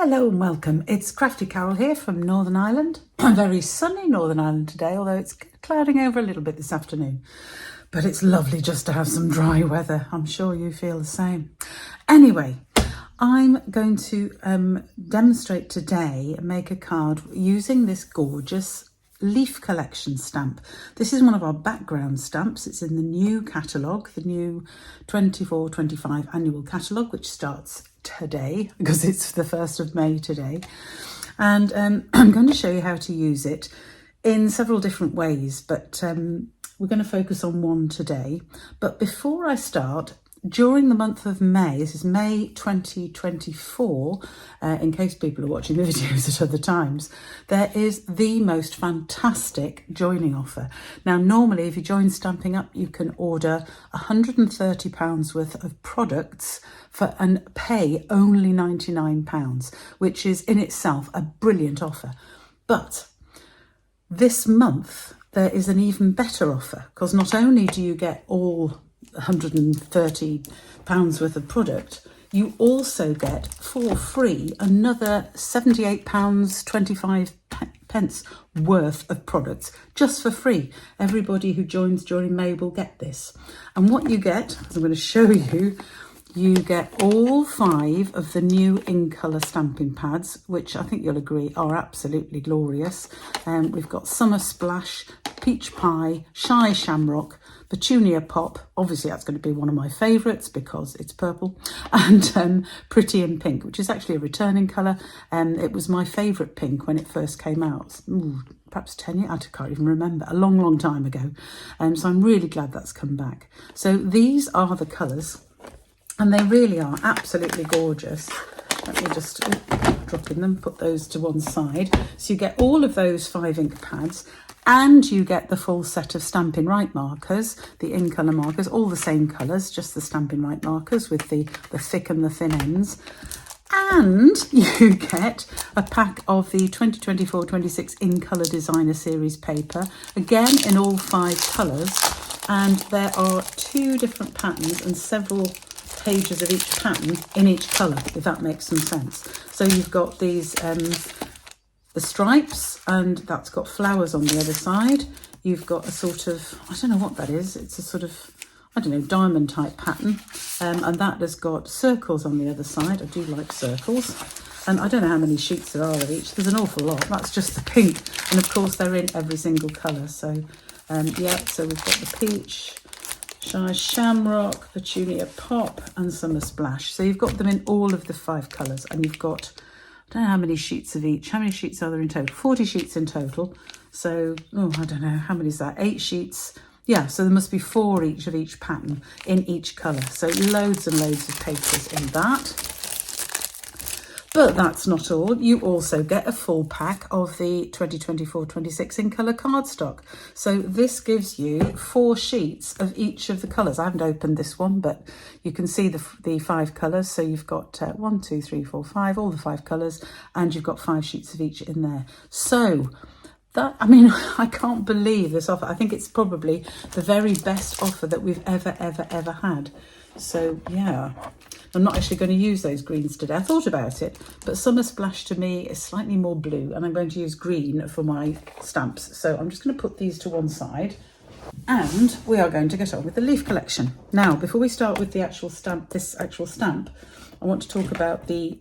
Hello and welcome. It's Crafty Carol here from Northern Ireland. A very sunny Northern Ireland today, although it's clouding over a little bit this afternoon. But it's lovely just to have some dry weather. I'm sure you feel the same. Anyway, I'm going to demonstrate today and make a card using this gorgeous leaf collection stamp. This is one of our background stamps. It's in the new catalogue, the new 24-25 annual catalogue, which starts today because it's the 1st of May today. And I'm going to show you how to use it in several different ways, but we're going to focus on one today. But before I start, during the month of May, this is May 2024, in case people are watching the videos at other times, there is the most fantastic joining offer. Now, normally, if you join Stamping Up, you can order £130 worth of products and pay only £99, which is in itself a brilliant offer. But this month, there is an even better offer, because not only do you get all £130 worth of product, you also get for free another £78.25 worth of products just for free. Everybody who joins during May will get this. And what you get, as I'm going to show you, you get all 5 of the new in colour stamping pads, which I think you'll agree are absolutely glorious. We've got Summer Splash, Peach Pie, Shy Shamrock, Petunia Pop, obviously that's going to be one of my favourites because it's purple, and Pretty in Pink, which is actually a returning colour. It was my favourite pink when it first came out. Perhaps 10 years, I can't even remember, a long time ago. So I'm really glad that's come back. So these are the colours, and they really are absolutely gorgeous. Let me just drop in them, put those to one side. So you get all of those 5 ink pads, and you get the full set of Stampin' Right markers, the in colour markers, all the same colours, just the Stampin' Right markers with the thick and the thin ends. And you get a pack of the 2024-26 in colour designer series paper, again in all 5 colours. And there are 2 different patterns and several pages of each pattern in each colour, if that makes some sense. So you've got these the stripes, and that's got flowers on the other side. You've got a sort of, I don't know what that is, it's a sort of, I don't know, diamond type pattern, and that has got circles on the other side. I do like circles, and I don't know how many sheets there are of each. There's an awful lot. That's just the pink, and of course they're in every single colour. So yeah, so we've got the peach, Shy Shamrock, Petunia Pop, and Summer Splash. So you've got them in all of the 5 colours, and you've got, I don't know how many sheets of each. How many sheets are there in total? 40 sheets in total. So, I don't know, how many is that? 8 sheets. Yeah, so there must be 4 each of each pattern in each colour. So loads and loads of papers in that. But that's not all. You also get a full pack of the 2024-26 in colour cardstock. So this gives you 4 sheets of each of the colours. I haven't opened this one, but you can see the 5 colours. So you've got 1, 2, 3, 4, 5, all the 5 colours, and you've got 5 sheets of each in there. So that, I mean, I can't believe this offer. I think it's probably the very best offer that we've ever had. So yeah, I'm not actually going to use those greens today. I thought about it, but Summer Splash to me is slightly more blue, and I'm going to use green for my stamps. So I'm just going to put these to one side, and we are going to get on with the leaf collection. Now, before we start with the actual stamp, I want to talk about the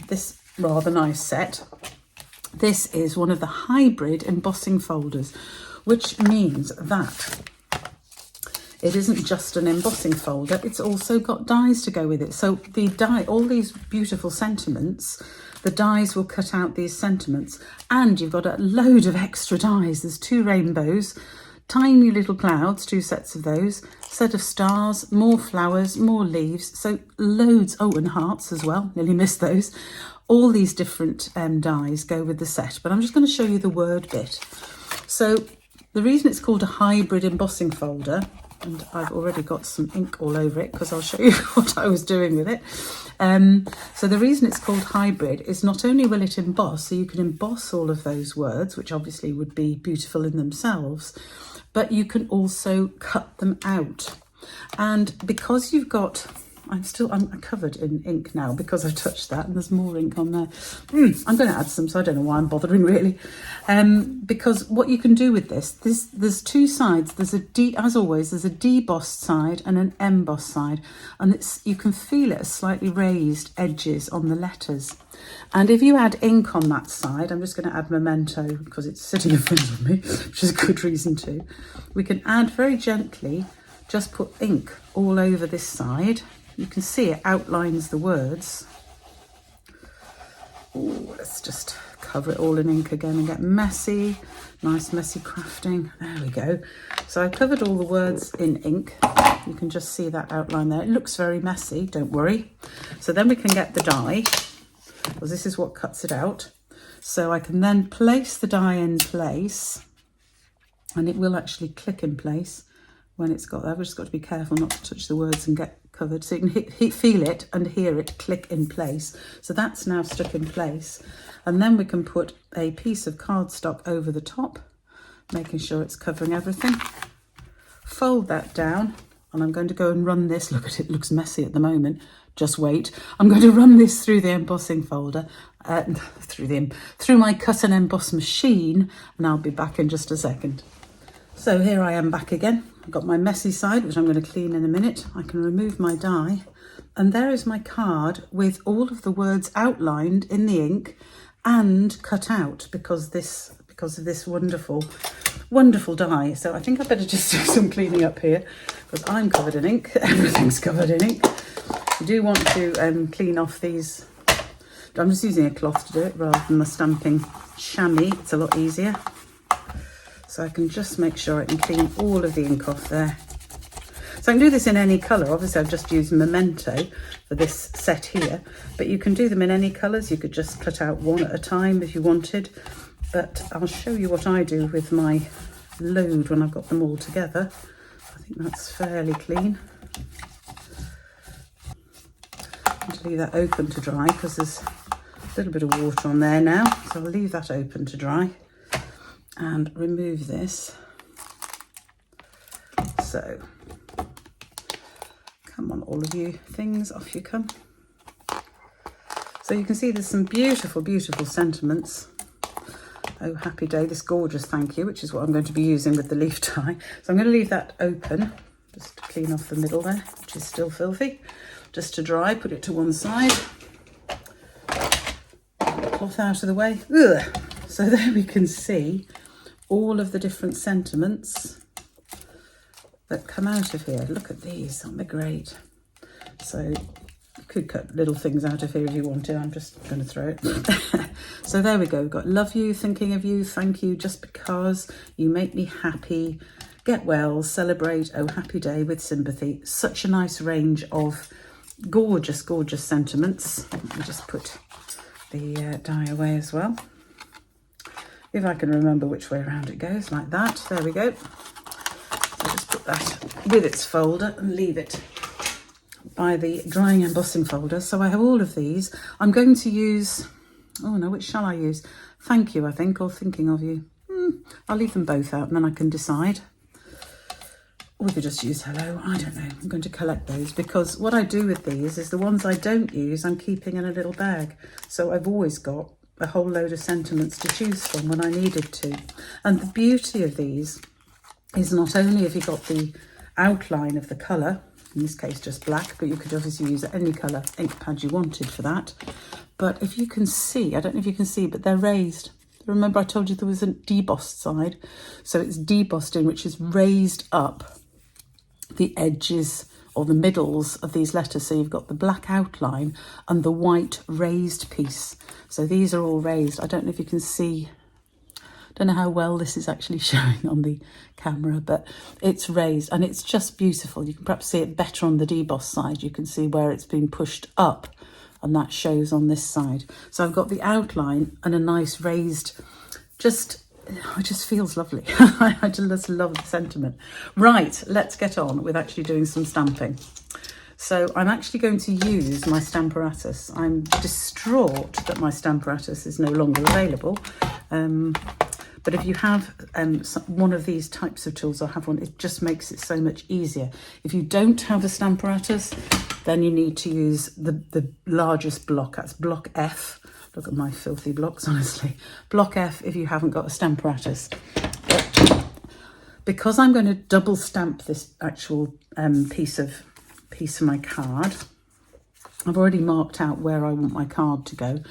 this rather nice set. This is one of the hybrid embossing folders, which means that it isn't just an embossing folder, it's also got dies to go with it. So the die, all these beautiful sentiments, the dies will cut out these sentiments, and you've got a load of extra dies. There's 2 rainbows, tiny little clouds, 2 sets of those, set of stars, more flowers, more leaves, so loads, and hearts as well, nearly missed those. All these different dies go with the set, but I'm just going to show you the word bit. So the reason it's called a hybrid embossing folder, and I've already got some ink all over it because I'll show you what I was doing with it. So the reason it's called hybrid is not only will it emboss, so you can emboss all of those words, which obviously would be beautiful in themselves, but you can also cut them out. And because you've got I'm covered in ink now because I've touched that and there's more ink on there. I'm going to add some, so I don't know why I'm bothering really. Because what you can do with there's two sides. As always, there's a debossed side and an embossed side. And you can feel it as slightly raised edges on the letters. And if you add ink on that side, I'm just going to add Memento because it's sitting in front of me, which is a good reason to. We can add very gently, just put ink all over this side. You can see it outlines the words. Oh, let's just cover it all in ink again and get messy. Nice messy crafting. There we go. So I covered all the words in ink. You can just see that outline there. It looks very messy, don't worry. So then we can get the die, because this is what cuts it out. So I can then place the die in place, and it will actually click in place when it's got there. We've just got to be careful not to touch the words and get covered. So you can feel it and hear it click in place. So that's now stuck in place. And then we can put a piece of cardstock over the top, making sure it's covering everything. Fold that down, and I'm going to go and run this. Look at it, looks messy at the moment. Just wait. I'm going to run this through the embossing folder, through my cut and emboss machine, and I'll be back in just a second. So here I am back again. I've got my messy side, which I'm going to clean in a minute. I can remove my die, and there is my card with all of the words outlined in the ink and cut out because of this wonderful die. So I think I better just do some cleaning up here because I'm covered in ink. Everything's covered in ink. You do want to clean off these. I'm just using a cloth to do it rather than the stamping chamois. It's a lot easier. So I can just make sure I can clean all of the ink off there. So I can do this in any colour. Obviously I've just used Memento for this set here, but you can do them in any colours. You could just cut out one at a time if you wanted, but I'll show you what I do with my load when I've got them all together. I think that's fairly clean. I'm going to leave that open to dry because there's a little bit of water on there now, so I'll leave that open to dry and remove this. So come on, all of you things, off you come. So you can see there's some beautiful sentiments. Oh, happy day, this gorgeous thank you, which is what I'm going to be using with the leaf tie. So I'm going to leave that open, just to clean off the middle there, which is still filthy. Just to dry, put it to one side. Cloth out of the way. Ugh. So there we can see all of the different sentiments that come out of here. Look at these, aren't they great? So you could cut little things out of here if you wanted. I'm just going to throw it. So there we go. We've got love you, thinking of you, thank you, just because you make me happy, get well, celebrate, oh happy day with sympathy. Such a nice range of gorgeous sentiments. Let me just put the die away as well. If I can remember which way around it goes, like that. There we go. So just put that with its folder and leave it by the drying embossing folder. So I have all of these. I'm going to use, oh no, which shall I use? Thank you, I think, or thinking of you. I'll leave them both out and then I can decide. Or we could just use hello, I don't know. I'm going to collect those because what I do with these is the ones I don't use, I'm keeping in a little bag. So I've always got a whole load of sentiments to choose from when I needed to. And the beauty of these is not only have you got the outline of the colour, in this case just black, but you could obviously use any colour ink pad you wanted for that. But if you can see, I don't know if you can see, but they're raised. Remember I told you there was a debossed side. So it's debossed in, which is raised up the edges or the middles of these letters. So you've got the black outline and the white raised piece. So these are all raised. I don't know if you can see, don't know how well this is actually showing on the camera, but it's raised and it's just beautiful. You can perhaps see it better on the debossed side. You can see where it's been pushed up and that shows on this side. So I've got the outline and a nice raised, it just feels lovely. I just love the sentiment. Right, let's get on with actually doing some stamping. So I'm actually going to use my Stamparatus. I'm distraught that my Stamparatus is no longer available, But if you have one of these types of tools, or have one, it just makes it so much easier. If you don't have a Stamparatus, then you need to use the largest block. That's block F. Look at my filthy blocks, honestly. Block F if you haven't got a Stamparatus. But because I'm going to double stamp this actual piece of my card, I've already marked out where I want my card to go.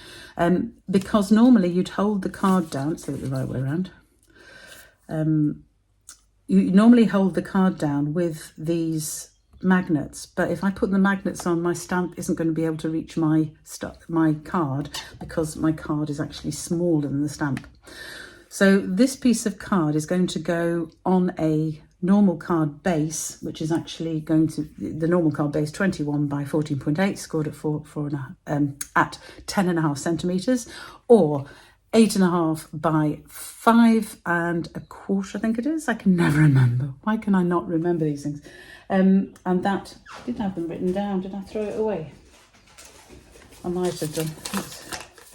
Because normally you'd hold the card down, let's do it the right way around. You normally hold the card down with these magnets, but if I put the magnets on, my stamp isn't going to be able to reach my card, because my card is actually smaller than the stamp. So this piece of card is going to go on a normal card base, which is actually going to, the normal card base 21 by 14.8, scored at at 10.5 centimeters, or 8.5 by 5.25, I think it is. I can never remember. Why can I not remember these things? And that, I didn't have them written down. Did I throw it away? I might have done.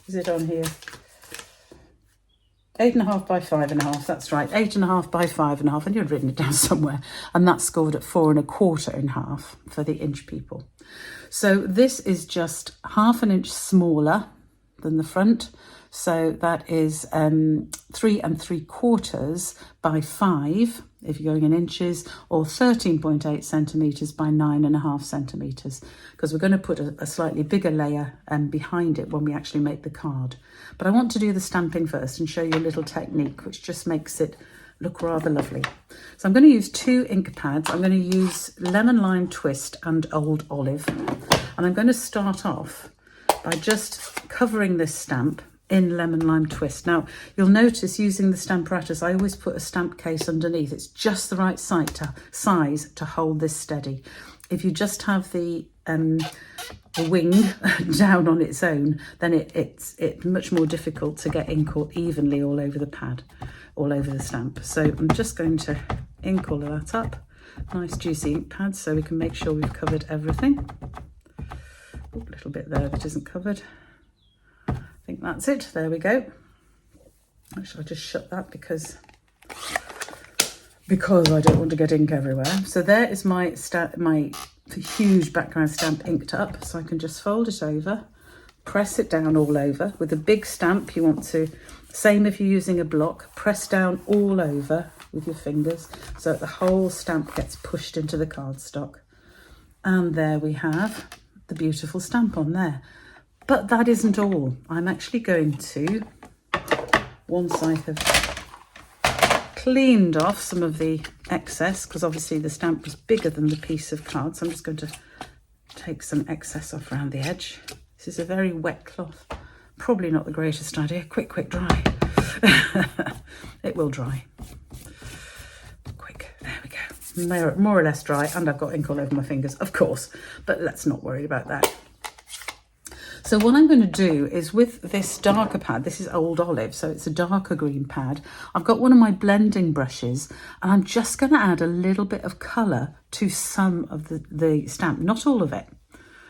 Is it on here? 8.5 by 5.5, that's right. 8.5 by 5.5, and you'd written it down somewhere. And that's scored at 4.25.5 for the inch people. So this is just half an inch smaller than the front. So that is 3.75 by 5, if you're going in inches, or 13.8 centimetres by 9.5 centimetres, because we're going to put a slightly bigger layer behind it when we actually make the card. But I want to do the stamping first and show you a little technique which just makes it look rather lovely. So I'm going to use 2 ink pads. I'm going to use Lemon Lime Twist and Old Olive, and I'm going to start off by just covering this stamp in Lemon Lime Twist. Now, you'll notice using the Stamparatus, I always put a stamp case underneath. It's just the right size to hold this steady. If you just have the wing down on its own, then it's much more difficult to get ink evenly all over the pad, all over the stamp. So I'm just going to ink all of that up. Nice juicy ink pad, so we can make sure we've covered everything. Oh, a little bit there that isn't covered. I think that's it. There we go. Actually, I'll just shut that because I don't want to get ink everywhere. So there is my huge background stamp inked up. So I can just fold it over, press it down all over. With a big stamp, you want to, same if you're using a block, press down all over with your fingers so that the whole stamp gets pushed into the cardstock. And there we have the beautiful stamp on there. But that isn't all. I'm actually going to, once I have cleaned off some of the excess, because obviously the stamp was bigger than the piece of card, so I'm just going to take some excess off around the edge. This is a very wet cloth. Probably not the greatest idea. Quick, dry. It will dry. Quick, there we go. More or less dry, and I've got ink all over my fingers, of course, but let's not worry about that. So what I'm going to do is, with this darker pad, this is Old Olive, so it's a darker green pad. I've got one of my blending brushes, and I'm just going to add a little bit of colour to some of the stamp. Not all of it.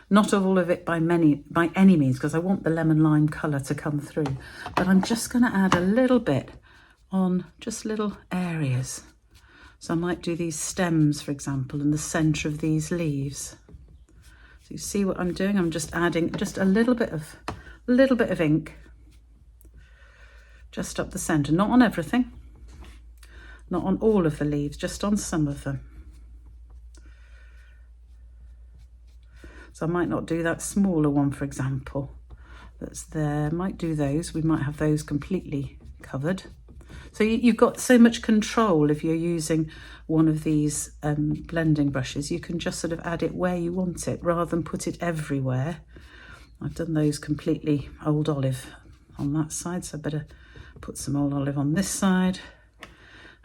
Not all of it by any means, because I want the lemon lime colour to come through. But I'm just going to add a little bit on just little areas. So I might do these stems, for example, in the centre of these leaves. So you see what I'm doing? I'm just adding just a little bit of ink just up the centre, not on everything, not on all of the leaves, just on some of them. So I might not do that smaller one, for example, that's there. Might do those. We might have those completely covered. So you've got so much control if you're using one of these blending brushes. You can just sort of add it where you want it rather than put it everywhere. I've done those completely Old Olive on that side, so I better put some Old Olive on this side.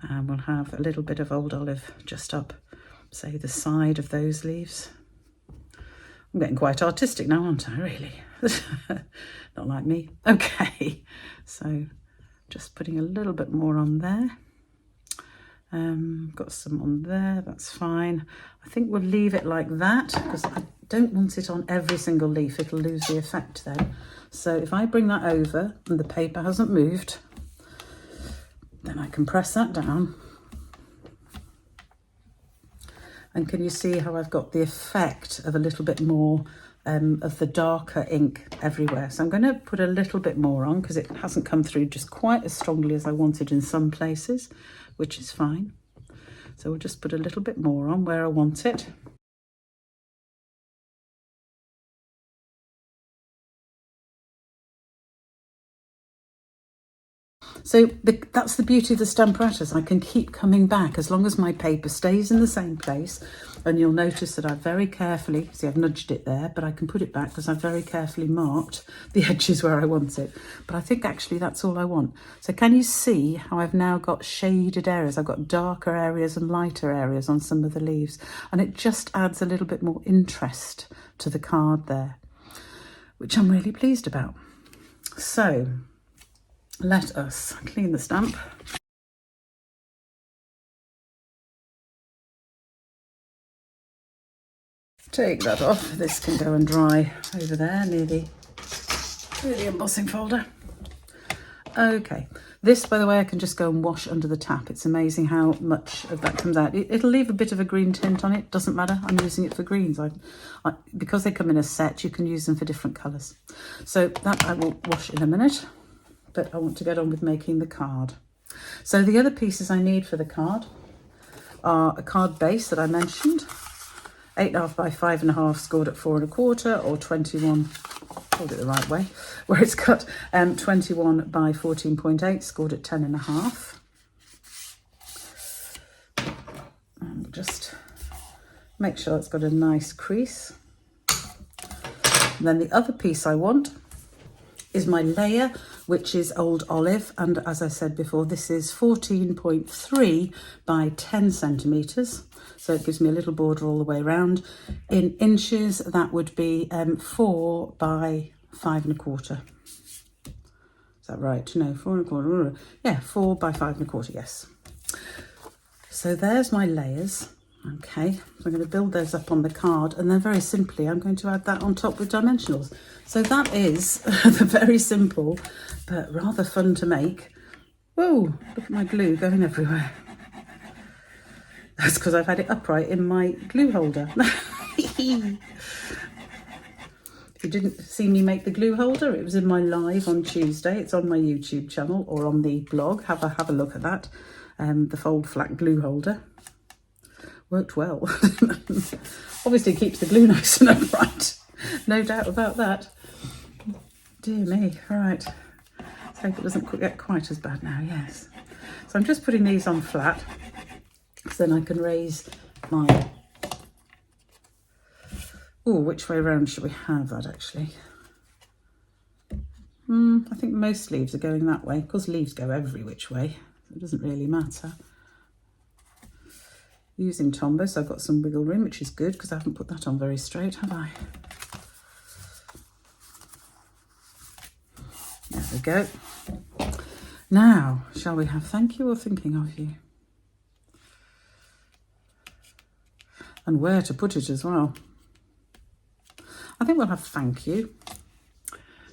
And we'll have a little bit of Old Olive just up, say, the side of those leaves. I'm getting quite artistic now, aren't I, really? Not like me. Okay, so just putting a little bit more on there. Got some on there, that's fine. I think we'll leave it like that because I don't want it on every single leaf. It'll lose the effect then. So if I bring that over and the paper hasn't moved, Then I can press that down. And can you see how I've got the effect of a little bit more of the darker ink everywhere? So I'm going to put a little bit more on because it hasn't come through just quite as strongly as I wanted in some places, which is fine. So we'll just put a little bit more on where I want it. So that's the beauty of the Stamparatus. I can keep coming back as long as my paper stays in the same place. And you'll notice that I've very carefully, see I've nudged it there, but I can put it back because I've very carefully marked the edges where I want it. But I think actually that's all I want. So can you see how I've now got shaded areas? I've got darker areas and lighter areas on some of the leaves. And it just adds a little bit more interest to the card there, which I'm really pleased about. So let us clean the stamp. Take that off. This can go and dry over there near the embossing folder. Okay, this, by the way, I can just go and wash under the tap. It's amazing how much of that comes out. It'll leave a bit of a green tint on it. Doesn't matter. I'm using it for greens. Because they come in a set, you can use them for different colours. So that I will wash in a minute. But I want to get on with making the card. So the other pieces I need for the card are a card base that I mentioned, 8.5 by 5.5 scored at 4 1/4, or 21, hold it the right way, where it's cut, 21 by 14.8 scored at 10.5. And just make sure it's got a nice crease. And then the other piece I want is my layer, which is Old Olive, and as I said before, this is 14.3 by 10 centimetres, so it gives me a little border all the way around. In inches, that would be 4 by 5 1/4. Is that right? No, 4 1/4. Yeah, 4 by 5 1/4. Yes. So there's my layers. Okay, so I'm going to build those up on the card, and then very simply I'm going to add that on top with dimensionals. So that is the very simple but rather fun to make. Whoa, look at my glue going everywhere. That's because I've had it upright in my glue holder. If you didn't see me make the glue holder, it was in my live on Tuesday. It's on my YouTube channel or on the blog. Have a look at that. The fold flat glue holder. Worked well. Obviously keeps the glue nice and upright. No doubt about that. Dear me. Right. Let's hope it doesn't get quite as bad now. Yes. So I'm just putting these on flat, so then I can raise my... Oh, which way around should we have that actually? I think most leaves are going that way. Of course, leaves go every which way. So it doesn't really matter. Using Tombow, so I've got some wiggle room, which is good because I haven't put that on very straight, have I? There we go. Now, shall we have thank you or thinking of you? And where to put it as well. I think we'll have thank you.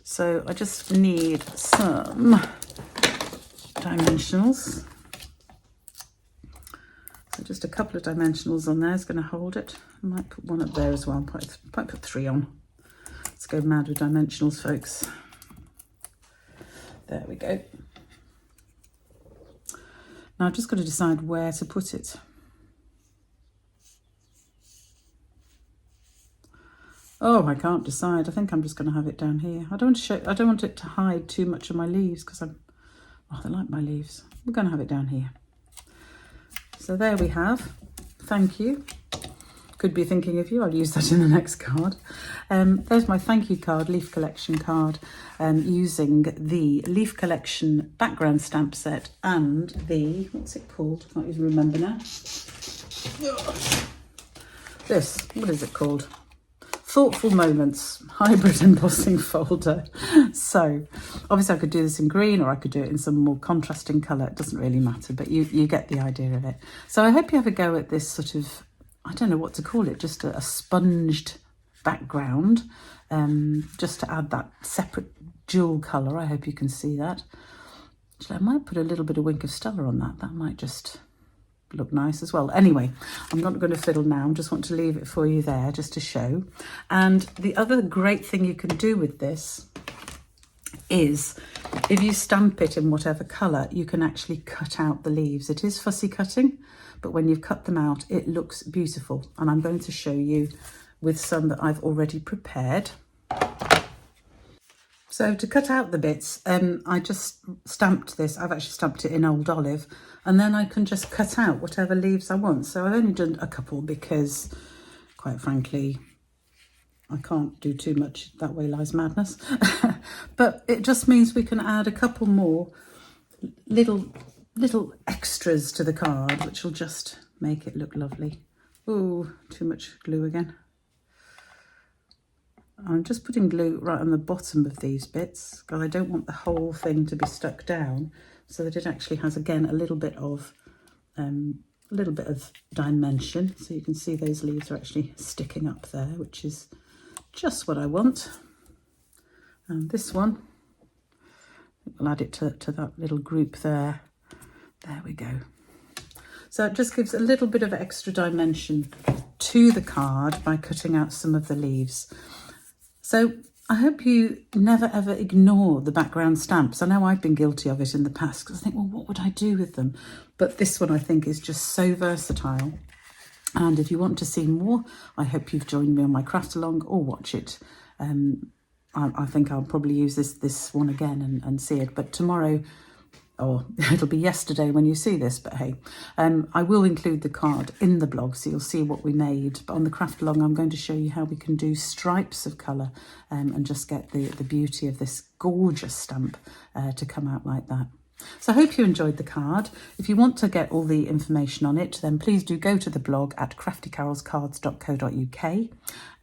So I just need some dimensionals. So just a couple of dimensionals on there is going to hold it. I might put one up there as well. Might put 3 on. Let's go mad with dimensionals, folks. There we go. Now I've just got to decide where to put it. Oh, I can't decide. I think I'm just going to have it down here. I don't want it to hide too much of my leaves because I rather like my leaves. We're going to have it down here. So there we have. Thank you. Could be thinking of you. I'll use that in the next card. There's my thank you card, leaf collection card, using the leaf collection background stamp set and the, what's it called? I can't even remember now. This, what is it called? Thoughtful Moments hybrid embossing folder. So obviously I could do this in green or I could do it in some more contrasting colour. It doesn't really matter, but you get the idea of it. So I hope you have a go at this sort of, I don't know what to call it, just a sponged background, just to add that separate jewel colour. I hope you can see that. Actually, I might put a little bit of Wink of Stella on that. That might just look nice as well. Anyway, I'm not going to fiddle now. I just want to leave it for you there just to show. And the other great thing you can do with this is if you stamp it in whatever colour, you can actually cut out the leaves. It is fussy cutting, but when you've cut them out, it looks beautiful. And I'm going to show you with some that I've already prepared. So to cut out the bits, I just stamped this. I've actually stamped it in Old Olive, and then I can just cut out whatever leaves I want. So I've only done a couple because, quite frankly, I can't do too much. That way lies madness. But it just means we can add a couple more little extras to the card, which will just make it look lovely. Ooh, too much glue again. I'm just putting glue right on the bottom of these bits because I don't want the whole thing to be stuck down, so that it actually has, again, a little bit of dimension. So you can see those leaves are actually sticking up there, which is just what I want. And this one, we'll add it to that little group there. There we go. So it just gives a little bit of extra dimension to the card by cutting out some of the leaves. So I hope you never ever ignore the background stamps. I know I've been guilty of it in the past because I think, well, what would I do with them? But this one I think is just so versatile. And if you want to see more, I hope you've joined me on my craft along or watch it. I think I'll probably use this one again and see it. But tomorrow, or it'll be yesterday when you see this, but hey, I will include the card in the blog so you'll see what we made. But on the craft along, I'm going to show you how we can do stripes of colour and just get the beauty of this gorgeous stamp to come out like that. So I hope you enjoyed the card. If you want to get all the information on it, then please do go to the blog at craftycarolscards.co.uk,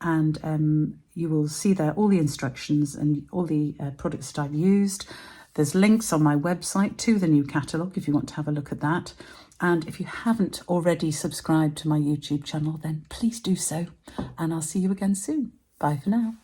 and you will see there all the instructions and all the products that I've used. There's links on my website to the new catalogue if you want to have a look at that. And if you haven't already subscribed to my YouTube channel, then please do so. And I'll see you again soon. Bye for now.